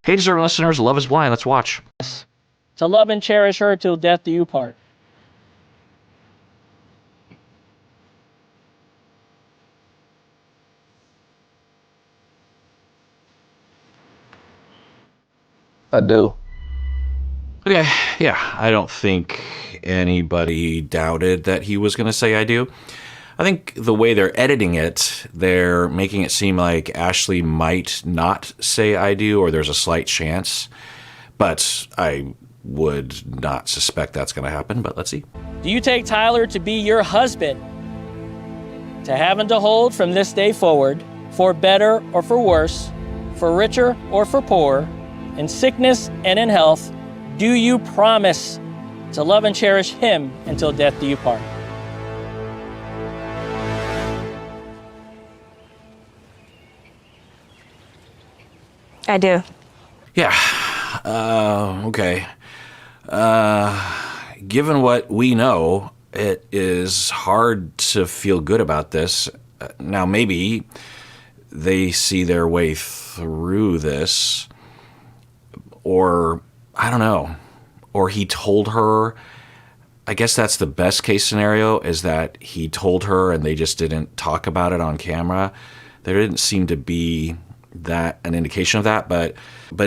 Hey, deserving listeners, Love is Blind. Let's watch. To love and cherish her till death do you part. I do. Okay, yeah, I don't think anybody doubted that he was going to say I do. I think the way they're editing it, they're making it seem like Ashley might not say I do, or there's a slight chance. But I would not suspect that's going to happen, but let's see. Do you take Tyler to be your husband, to have and to hold from this day forward, for better or for worse, for richer or for poor, in sickness and in health? Do you promise to love and cherish him until death do you part? I do. Yeah. Okay. Given what we know, it is hard to feel good about this. Now, maybe they see their way through this, or I don't know, or he told her. I guess that's the best case scenario, is that he told her and they just didn't talk about it on camera. There didn't seem to be an indication of that, but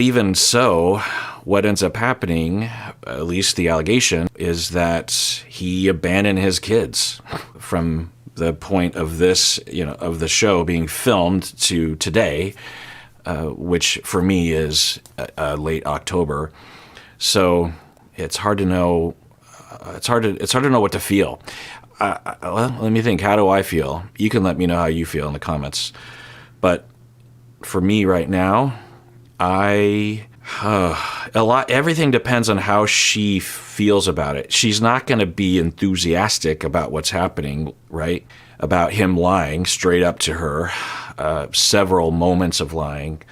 even so, what ends up happening, at least the allegation, is that he abandoned his kids from the point of this, of the show being filmed to today, which for me is late October. So it's hard to know. It's hard to know what to feel. Well, let me think. How do I feel? You can let me know how you feel in the comments. But for me right now, everything depends on how she feels about it. She's not going to be enthusiastic about what's happening, right? About him lying straight up to her, several moments of lying,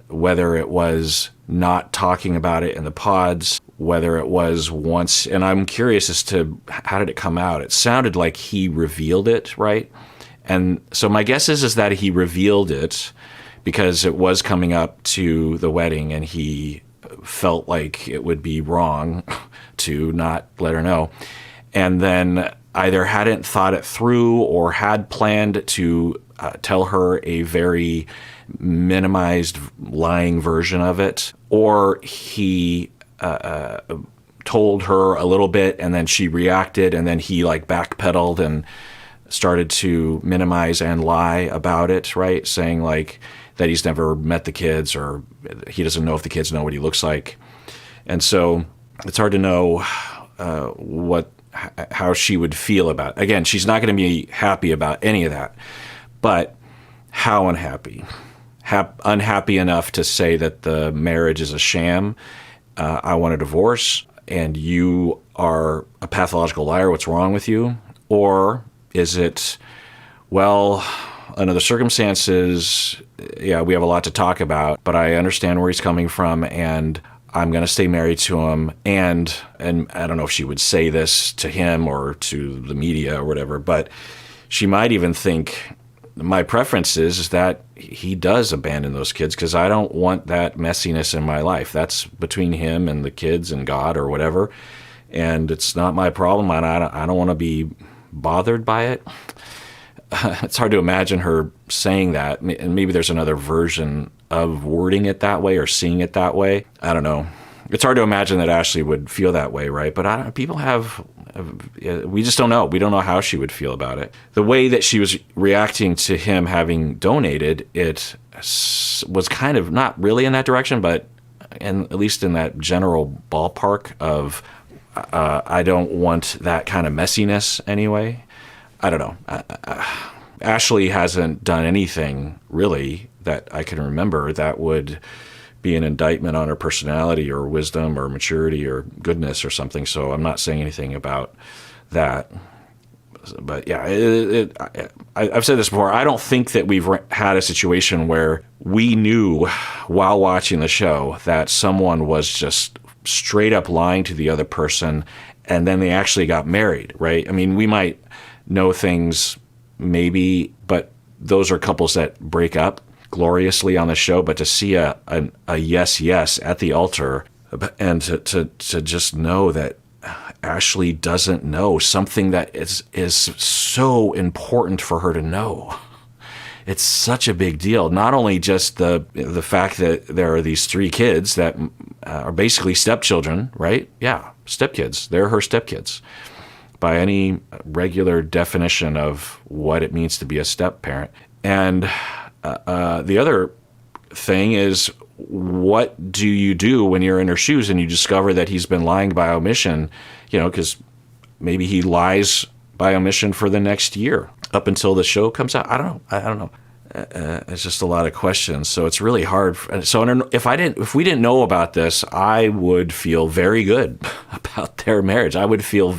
whether it was not talking about it in the pods, whether it was once, and I'm curious as to how did it come out? It sounded like he revealed it, right? And so my guess is that he revealed it because it was coming up to the wedding and he felt like it would be wrong to not let her know. And then either hadn't thought it through or had planned to tell her a very minimized lying version of it, or he told her a little bit and then she reacted and then he backpedaled and started to minimize and lie about it, right? Saying that he's never met the kids or he doesn't know if the kids know what he looks like. And so it's hard to know how she would feel about it. Again, she's not going to be happy about any of that, but how unhappy? Unhappy enough to say that the marriage is a sham, I want a divorce, and you are a pathological liar, what's wrong with you? Or is it, well, under the circumstances, yeah, we have a lot to talk about, but I understand where he's coming from, and I'm going to stay married to him. And I don't know if she would say this to him or to the media or whatever, but she might even think, my preference is that he does abandon those kids because I don't want that messiness in my life. That's between him and the kids and God or whatever, and it's not my problem, and I don't want to be bothered by it. It's hard to imagine her saying that, and maybe there's another version of wording it that way or seeing it that way. I don't know. It's hard to imagine that Ashley would feel that way, right? But people have, we just don't know. We don't know how she would feel about it. The way that she was reacting to him having donated, it was kind of not really in that direction, but at least in that general ballpark of, I don't want that kind of messiness anyway. I don't know. Ashley hasn't done anything really that I can remember that would be an indictment on her personality or wisdom or maturity or goodness or something. So I'm not saying anything about that. But yeah, I've said this before. I don't think that we've had a situation where we knew while watching the show that someone was just straight up lying to the other person and then they actually got married, right? I mean, we might know things maybe, but those are couples that break up. gloriously on the show, but to see a yes at the altar, and to just know that Ashley doesn't know something that is so important for her to know. It's such a big deal. Not only just the fact that there are these 3 kids that are basically stepchildren, right? Yeah, stepkids. They're her stepkids by any regular definition of what it means to be a step parent. And the other thing is, what do you do when you're in her shoes and you discover that he's been lying by omission? Because maybe he lies by omission for the next year up until the show comes out. I don't know. It's just a lot of questions. So it's really hard. So if we didn't know about this, I would feel very good about their marriage. I would feel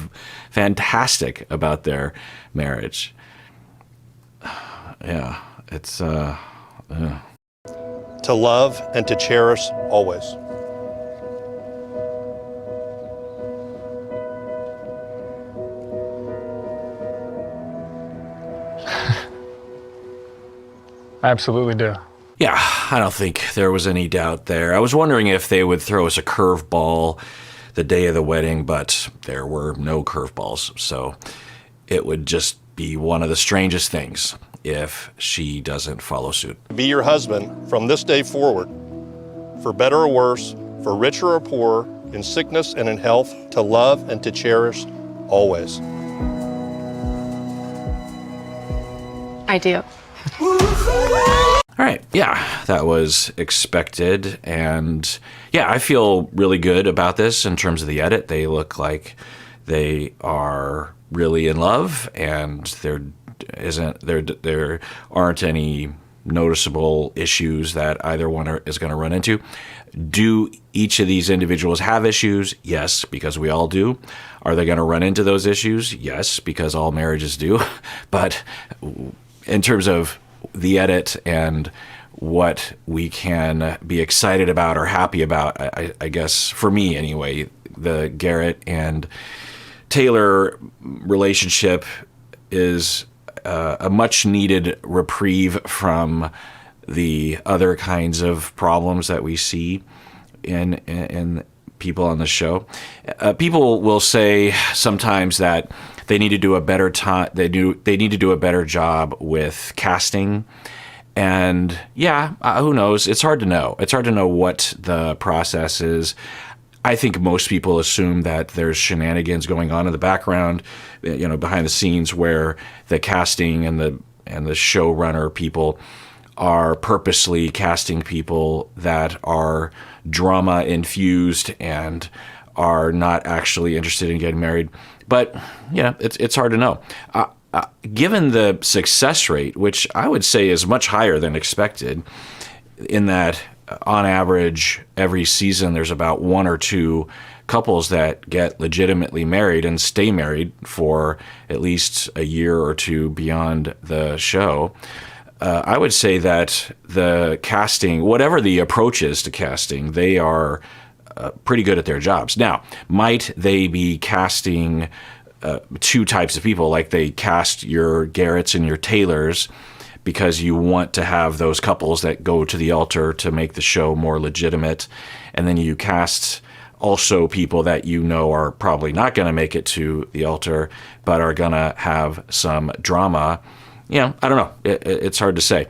fantastic about their marriage. Yeah, it's to love and to cherish always. I absolutely do. Yeah, I don't think there was any doubt there. I was wondering if they would throw us a curveball the day of the wedding, but there were no curveballs. So it would just be one of the strangest things if she doesn't follow suit. Be your husband from this day forward, for better or worse, for richer or poorer, in sickness and in health, to love and to cherish always. I do. All right. Yeah, that was expected. And yeah, I feel really good about this in terms of the edit. They look like they are really in love, and there aren't any noticeable issues that either one is going to run into. Do each of these individuals have issues? Yes, because we all do. Are they going to run into those issues? Yes, because all marriages do. But in terms of the edit and what we can be excited about or happy about, I guess for me anyway, the Garrett and Taylor relationship is a much needed reprieve from the other kinds of problems that we see in people on the show. People will say sometimes that they need to do a better they need to do a better job with casting. And yeah, who knows? It's hard to know. It's hard to know what the process is. I think most people assume that there's shenanigans going on in the background, behind the scenes, where the casting and the showrunner people are purposely casting people that are drama infused and are not actually interested in getting married. But it's hard to know. Given the success rate, which I would say is much higher than expected, in that on average every season there's about 1 or 2 couples that get legitimately married and stay married for at least a year or 2 beyond the show. I would say that the casting, whatever the approach is to casting, they are pretty good at their jobs. Now, might they be casting 2 types of people, like they cast your Garretts and your Taylors because you want to have those couples that go to the altar to make the show more legitimate, and then you cast also people that are probably not going to make it to the altar but are going to have some drama. I don't know. It's hard to say.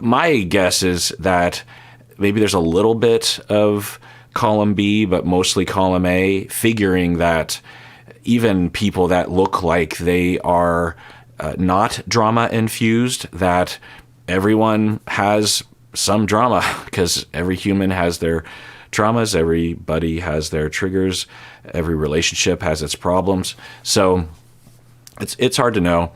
My guess is that maybe there's a little bit of column B, but mostly column A, figuring that even people that look like they are not drama infused, that everyone has some drama, because every human has their traumas, everybody has their triggers, every relationship has its problems. So it's hard to know.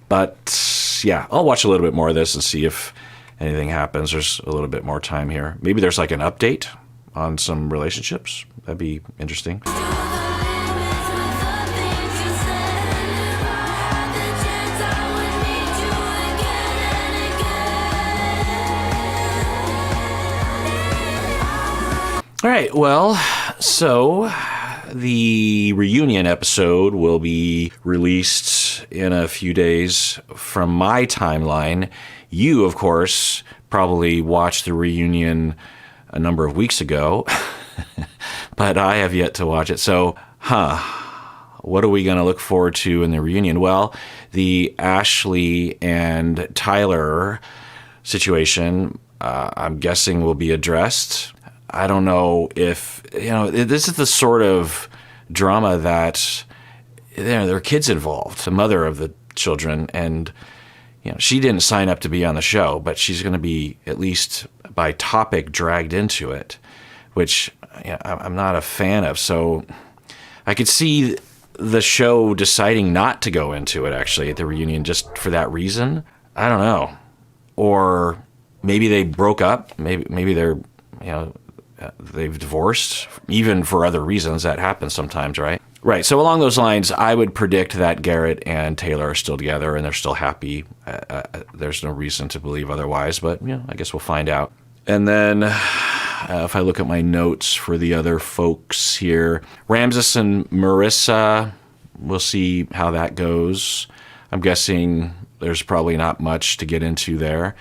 But yeah, I'll watch a little bit more of this and see if anything happens. There's a little bit more time here. Maybe there's like an update on some relationships. That'd be interesting. All right, well, so the reunion episode will be released in a few days from my timeline. You, of course, probably watched the reunion a number of weeks ago, but I have yet to watch it. So, what are we going to look forward to in the reunion? Well, the Ashley and Tyler situation, I'm guessing, will be addressed. I don't know if, this is the sort of drama that there are kids involved, the mother of the children, and she didn't sign up to be on the show, but she's going to be, at least by topic, dragged into it, which I'm not a fan of. So I could see the show deciding not to go into it, actually, at the reunion, just for that reason. I don't know. Or maybe they broke up. Maybe they're, they've divorced, even for other reasons. That happens sometimes, right? Right. So along those lines, I would predict that Garrett and Taylor are still together and they're still happy. There's no reason to believe otherwise, but I guess we'll find out. And then if I look at my notes for the other folks here, Ramses and Marissa, we'll see how that goes. I'm guessing there's probably not much to get into there.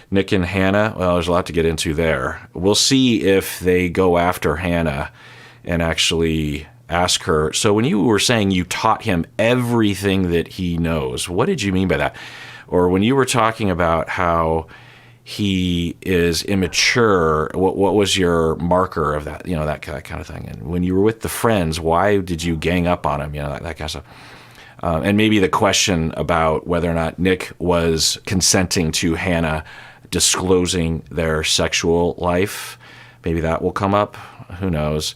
Nick and Hannah, well, there's a lot to get into there. We'll see if they go after Hannah and actually ask her. So when you were saying you taught him everything that he knows, what did you mean by that? Or when you were talking about how he is immature, what was your marker of that, that kind of thing? And when you were with the friends, why did you gang up on him, that kind of stuff? And maybe the question about whether or not Nick was consenting to Hannah disclosing their sexual life, maybe that will come up. Who knows?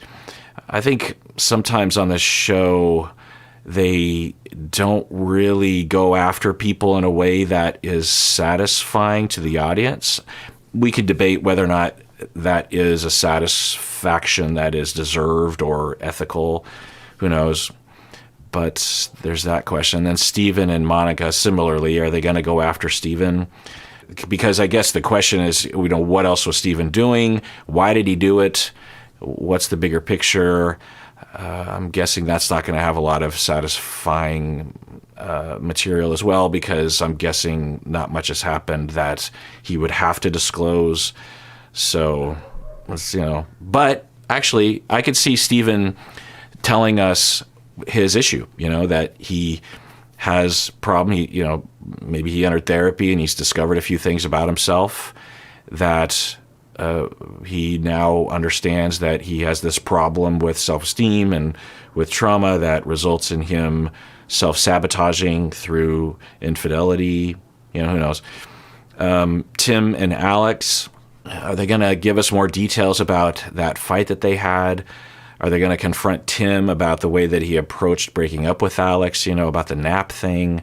I think sometimes on this show, they don't really go after people in a way that is satisfying to the audience. We could debate whether or not that is a satisfaction that is deserved or ethical. Who knows? But there's that question. And then Steven and Monica, similarly, are they going to go after Steven? Because I guess the question is, what else was Steven doing? Why did he do it? What's the bigger picture? I'm guessing that's not going to have a lot of satisfying material as well, because I'm guessing not much has happened that he would have to disclose. So, but actually, I could see Steven telling us his issue, that he has problem. Maybe he entered therapy and he's discovered a few things about himself that he now understands that he has this problem with self-esteem and with trauma that results in him self-sabotaging through infidelity. Who knows? Tim and Alex, are they going to give us more details about that fight that they had? Are they going to confront Tim about the way that he approached breaking up with Alex, about the nap thing?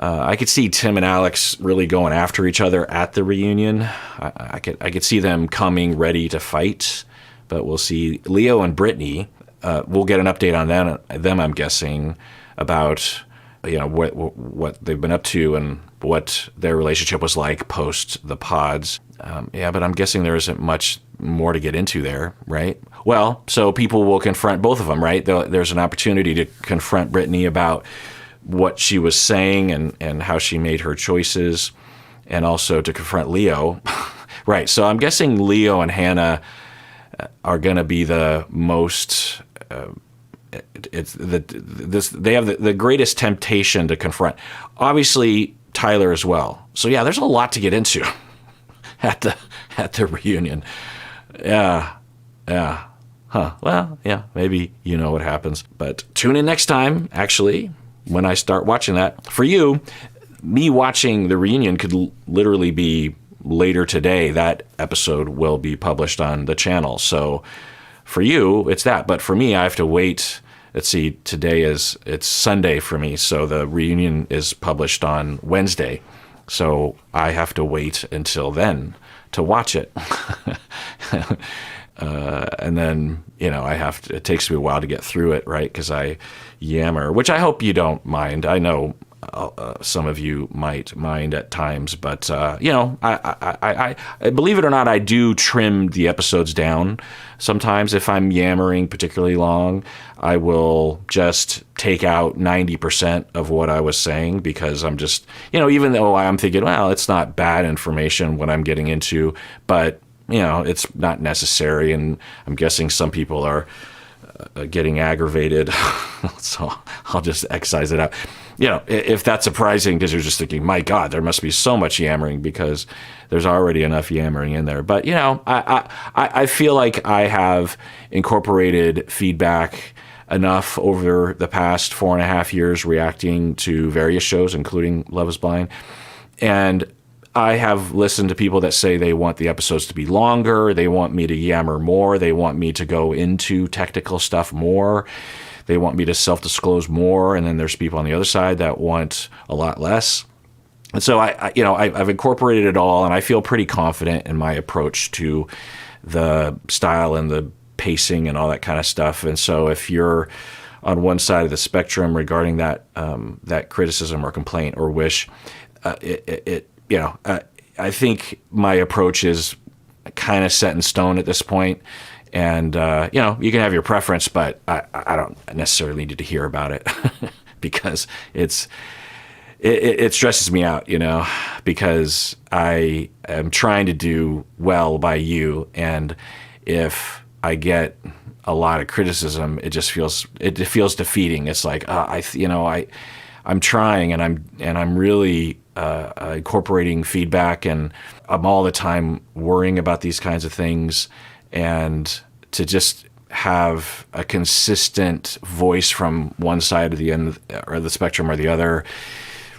I could see Tim and Alex really going after each other at the reunion. I could see them coming ready to fight, but we'll see. Leo and Brittany, we'll get an update on them, I'm guessing, about what they've been up to and what their relationship was like post the pods. But I'm guessing there isn't much more to get into there, right? Well, so people will confront both of them, right? There's an opportunity to confront Brittany about what she was saying and how she made her choices, and also to confront Leo. Right, so I'm guessing Leo and Hannah are going to be the most... they have the greatest temptation to confront. Obviously, Tyler as well. So yeah, there's a lot to get into at the reunion. Yeah. Well, yeah, maybe what happens. But tune in next time, actually, when I start watching that. For you, me watching the reunion could literally be later today. That episode will be published on the channel. So for you, it's that. But for me, I have to wait. Let's see, it's Sunday for me. So the reunion is published on Wednesday. So I have to wait until then to watch it. And then, it takes me a while to get through it, right? Because I yammer, which I hope you don't mind. I know some of you might mind at times, but I believe it or not, I do trim the episodes down. Sometimes if I'm yammering particularly long, I will just take out 90% of what I was saying, because I'm just, even though I'm thinking, well, it's not bad information what I'm getting into, but it's not necessary, and I'm guessing some people are getting aggravated, so I'll just excise it out. If that's surprising, because you're just thinking, my God, there must be so much yammering, because there's already enough yammering in there. But I feel like I have incorporated feedback enough over the past 4.5 years, reacting to various shows, including Love Is Blind, and I have listened to people that say they want the episodes to be longer, they want me to yammer more, they want me to go into technical stuff more, they want me to self-disclose more, and then there's people on the other side that want a lot less. And so I've incorporated it all, and I feel pretty confident in my approach to the style and the pacing and all that kind of stuff. And so if you're on one side of the spectrum regarding that criticism or complaint or wish, I think my approach is kind of set in stone at this point. And, you can have your preference, but I don't necessarily need to hear about it because it stresses me out, because I am trying to do well by you. And if I get a lot of criticism, it feels defeating. It's like, I'm trying, and I'm really incorporating feedback, and I'm all the time worrying about these kinds of things, and to just have a consistent voice from one side of the end or the spectrum or the other,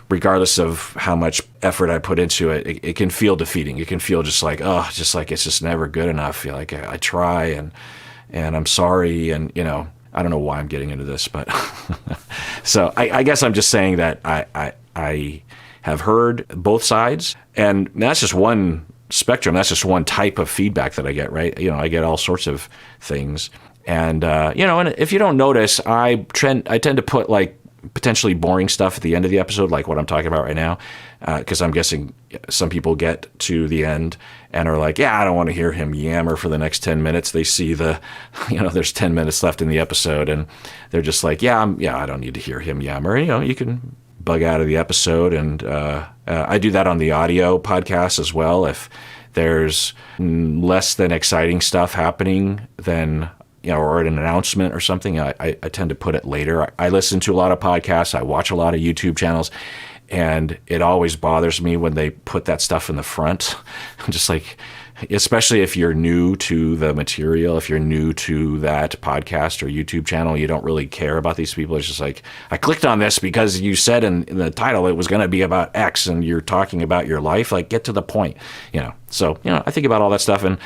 regardless of how much effort I put into it, it can feel defeating. It can feel just like it's just never good enough. Like I try, and I'm sorry, and I don't know why I'm getting into this, but so I guess I'm just saying that I have heard both sides, and that's just one spectrum. That's just one type of feedback that I get, right? I get all sorts of things, and and if you don't notice, I tend to put like potentially boring stuff at the end of the episode, like what I'm talking about right now, because I'm guessing some people get to the end and are like, I don't want to hear him yammer for the next 10 minutes. They see there's 10 minutes left in the episode, and they're just like, I don't need to hear him yammer. You can bug out of the episode, and I do that on the audio podcast as well. If there's less than exciting stuff happening, then or an announcement or something, I tend to put it later. I listen to a lot of podcasts. I watch a lot of YouTube channels, and it always bothers me when they put that stuff in the front. I'm just like, especially if you're new to the material, if you're new to that podcast or YouTube channel, you don't really care about these people. It's just like, I clicked on this because you said in the title it was going to be about X, and you're talking about your life. Like, get to the point, So, I think about all that stuff, and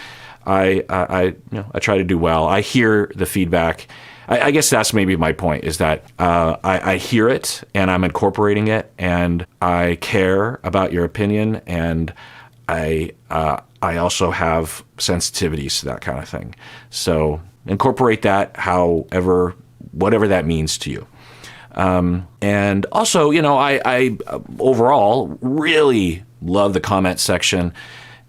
I try to do well. I hear the feedback. I guess that's maybe my point, is that I hear it, and I'm incorporating it, and I care about your opinion, and I also have sensitivities to that kind of thing. So incorporate that whatever that means to you. And also, I overall really love the comment section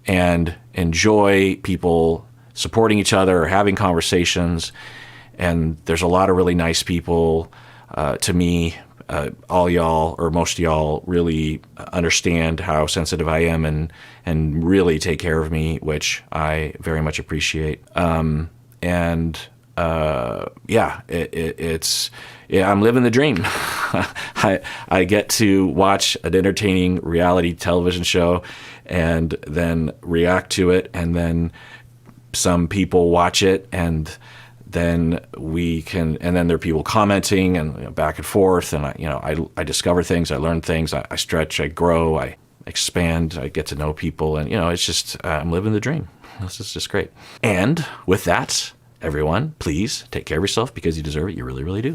and enjoy people supporting each other or having conversations. And there's a lot of really nice people to me. All y'all, or most of y'all, really understand how sensitive I am and really take care of me, which I very much appreciate. I'm living the dream. I get to watch an entertaining reality television show and then react to it, and then some people watch it, and then then there are people commenting, and back and forth, and I discover things, I learn things, I stretch, I grow, I expand, I get to know people, and it's just I'm living the dream. This is just great. And with that, everyone, please take care of yourself, because you deserve it. You really, really do.